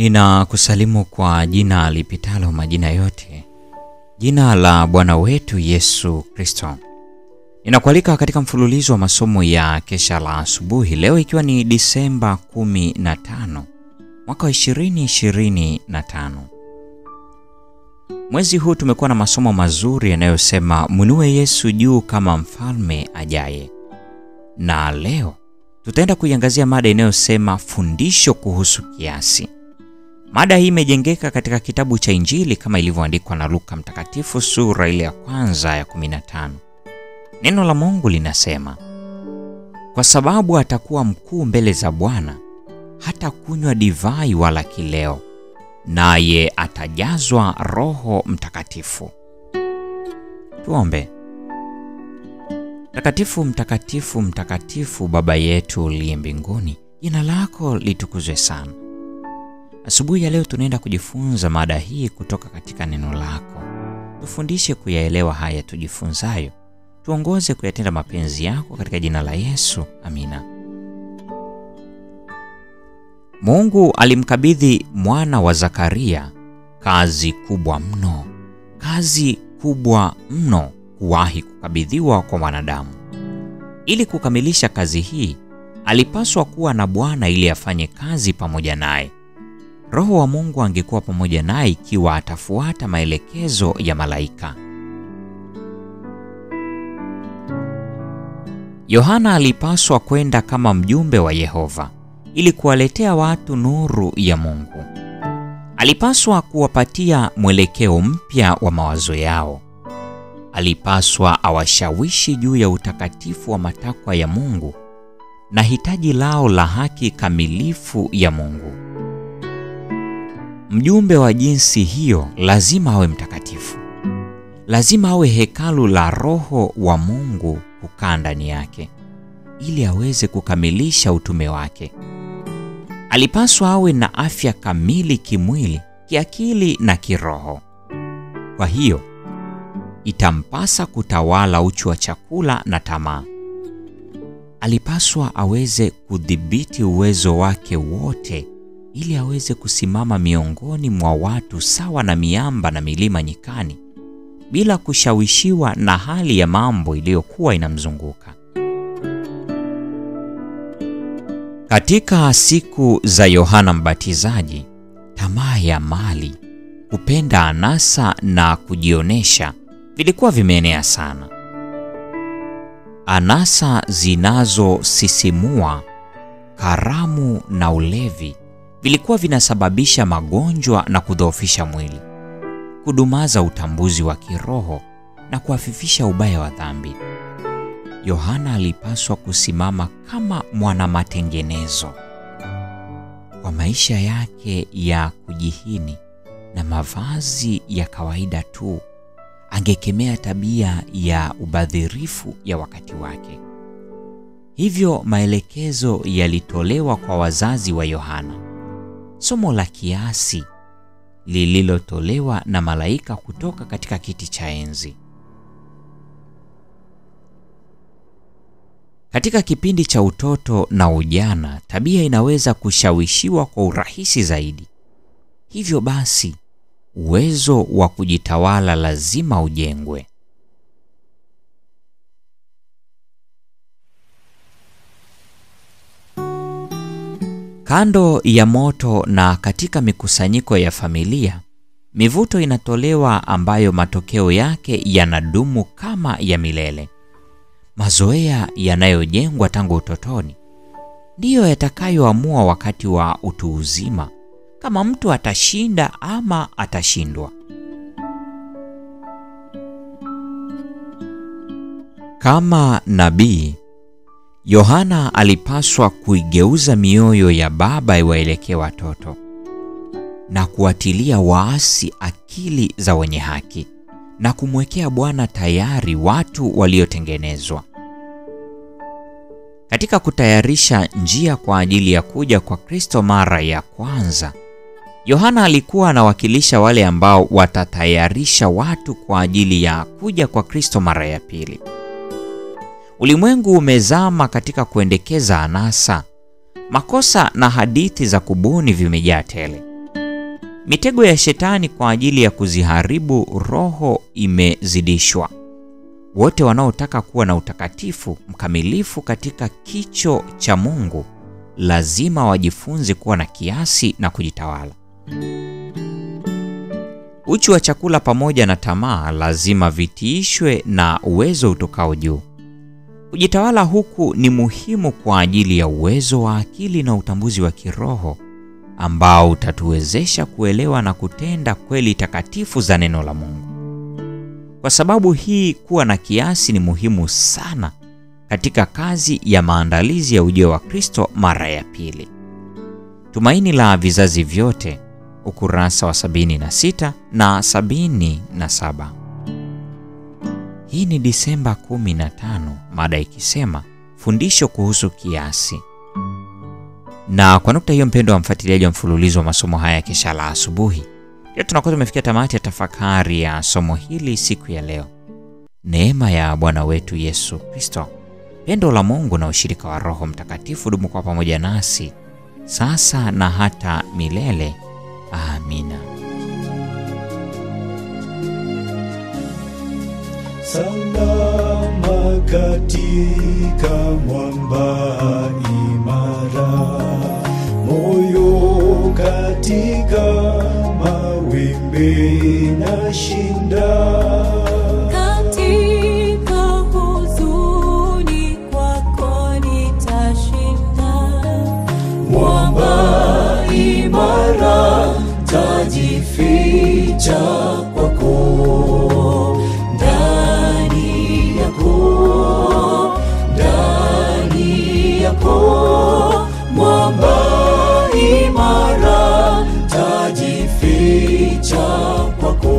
Ninakusalimu kwa jina lipitalo majina yote, jina la Bwana wetu Yesu Kristo. Ninakualika katika mfululizo wa masomo ya kesha la asubuhi leo, ikiwa ni Disemba 15 mwaka 2025. Mwezi huu tumekuwa na masomo mazuri yanayosema munue Yesu juu kama mfalme ajaye. Na leo tutaenda kuiangazia mada inayosema fundisho kuhusu kiasi. Mada hii imejengeka katika kitabu cha Injili kama ilivyoandikwa na Luka mtakatifu sura ile ya kwanza ya 15. Neno la Mungu linasema, kwa sababu atakuwa mkuu mbele za Bwana, hata kunywa divai wala kileo, naye atajazwa Roho Mtakatifu. Tuombe. Mtakatifu, mtakatifu, mtakatifu, Baba yetu uliye mbinguni, jina lako litukuzwe sana. Asubuhi ya leo tunaenda kujifunza mada hii kutoka katika neno lako. Tufundishe kuyaelewa haya tujifunzayo. Tuongoze kuyatenda mapenzi yako katika jina la Yesu. Amina. Mungu alimkabidhi mwana wa Zakaria kazi kubwa mno. Kazi kubwa mno kuwahi kukabidhiwa kwa wanadamu. Ili kukamilisha kazi hii, alipaswa kuwa na Bwana ili afanye kazi pamoja naye. Roho wa Mungu angekuwa pamoja naye ikiwa atafuata maelekezo ya malaika. Yohana alipaswa kwenda kama mjumbe wa Yehova ili kuwaletea watu nuru ya Mungu. Alipaswa kuwapatia mwelekeo mpya wa mawazo yao. Alipaswa awashawishi juu ya utakatifu wa matakwa ya Mungu na hitaji lao la haki kamilifu ya Mungu. Mjumbe wa jinsi hiyo lazima awe mtakatifu. Lazima awe hekalu la Roho wa Mungu kukaa ndani yake ili aweze kukamilisha utume wake. Alipaswa awe na afya kamili kimwili, kiakili na kiroho. Kwa hiyo itampasa kutawala uchu wa chakula na tamaa. Alipaswa aweze kudhibiti uwezo wake wote ili aweze kusimama miongoni mwa watu sawa na miamba na milima nyikani, bila kushawishiwa na hali ya mambo iliyokuwa inamzunguka. Katika siku za Yohana Mbatizaji, tamaa ya mali, kupenda anasa na kujionesha vilikuwa vimeenea sana. Anasa zinazosisimua, karamu na ulevi vilikuwa vinasababisha magonjwa na kudhoofisha mwili, kudumaza utambuzi wa kiroho na kuafifisha ubaya wa dhambi. Yohana alipaswa kusimama kama mwana matengenezo. Kwa maisha yake ya kujihini na mavazi ya kawaida tu, angekemea tabia ya ubadhirifu ya wakati wake. Hivyo maelekezo yalitolewa kwa wazazi wa Yohana. Somo la kiasi lililotolewa na malaika kutoka katika kiti cha enzi. Katika kipindi cha utoto na ujana, tabia inaweza kushawishiwa kwa urahisi zaidi. Hivyo basi, uwezo wa kujitawala lazima ujengwe. Kando ya moto na katika mikusanyiko ya familia, mivuto inatolewa ambayo matokeo yake yanadumu kama ya milele. Mazoea yanayojengwa tangu utotoni ndiyo yatakayoamua wakati wa utu uzima kama mtu atashinda ama atashindwa. Kama nabii, Yohana alipaswa kuigeuza mioyo ya baba iwaelekee watoto na kuatilia waasi akili za wenye haki na kumwekea Bwana tayari watu waliotengenezwa. Katika kutayarisha njia kwa ajili ya kuja kwa Kristo mara ya kwanza, Yohana alikuwa anawakilisha wale ambao watatayarisha watu kwa ajili ya kuja kwa Kristo mara ya pili. Ulimwengu umezama katika kuendekeza anasa, makosa na hadithi za kubuni vimejaa tele. Mitego ya shetani kwa ajili ya kuziharibu roho imezidishwa. Wote wanaotaka kuwa na utakatifu mkamilifu katika kicho cha Mungu lazima wajifunze kuwa na kiasi na kujitawala. Uchu wa chakula pamoja na tamaa lazima vitiishwe na uwezo utokao juu. Kujitawala huku ni muhimu kwa ajili ya uwezo wa akili na utambuzi wa kiroho ambao utatuwezesha kuelewa na kutenda kweli takatifu za neno la Mungu. Kwa sababu hii, kuwa na kiasi ni muhimu sana katika kazi ya maandalizi ya ujio wa Kristo mara ya pili. Tumaini la vizazi vyote, ukurasa wa 76 na 77. Hii ni Disemba 15, mada ikisema fundisho kuhusu kiasi. Na kwa nukta hiyo, mpendwa wa mfuatiliaji wa mfululizo wa masomo haya ya Kesha la Asubuhi, ndio tunakuwa tumefikia tamati ya tafakari ya somo hili siku ya leo. Neema ya Bwana wetu Yesu Kristo, pendo la Mungu na ushirika wa Roho Mtakatifu dumu kwa pamoja nasi sasa na hata milele. Amina. Salama katika mwamba imara, moyo katika mawimbi na shinda. Katika huzuni kwako nitashinda. Mwamba imara, tajificha kwako. Ndani yako, mwamba imara, tajificha kwako.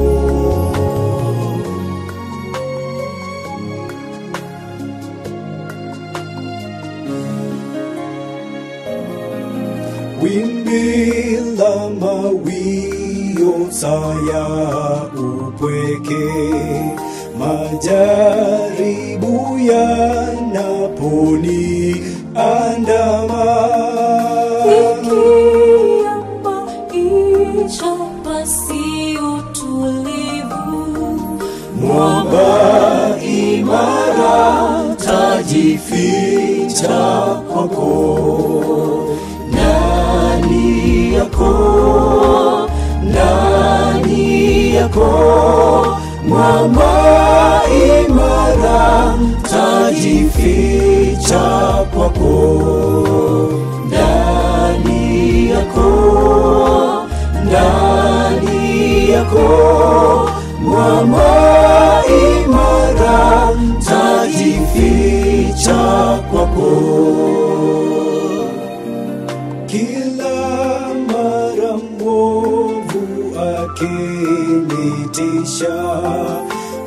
Wimbi la mawio saya upweke, majaribu yanaponi andama. Ikia maisha pasi utulivu. Mwamba imara, tajificha kwako. Ndani yako, mwamba imara, tajificha kwako. Ndani yako, mwamba imara, tajificha kwako. Kila mara mwovu akinitisha,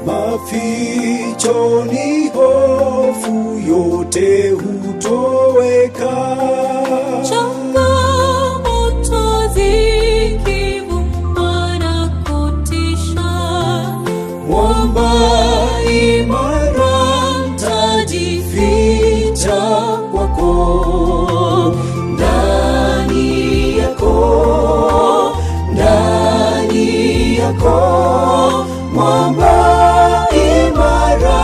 mafichoni hofu yote hutoweka. Changamoto zikivuma na kutisha, Mwamba imara, tajificha kwako. Ndani yako, mwamba imara,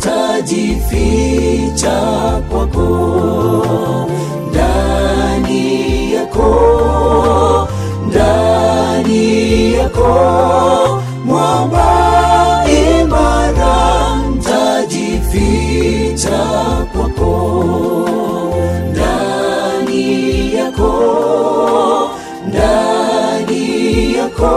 tajificha kwako. Ndani yako, mwamba imara, tajificha kwako. Ndani yako,